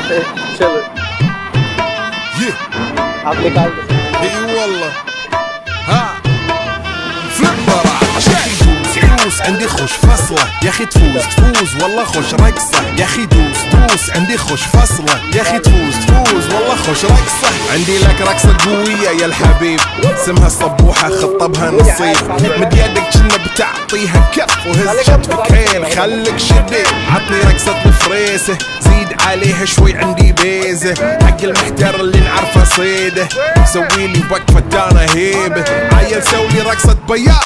चलो आप निकाल दो। اي والله ها فليبر فلوس عندي خوش فصلة يا اخي تفوز والله خوش رقصة يا اخي دوس عندي خوش فصلة يا اخي تفوز والله خوش رقصة عندي لك رقصة قوية يا الحبيب اسمها الصبوحة خطبها نصيب مد يدك كنا بتعطيها كف وهز كتفك حيل خليك شديد عطني رقصة الفريسة زيد عليها شوي عندي بيزة حق المحتار اللي نعرفه صيده سويلي وقفة انا هيبة عيل سوي رقصة بياض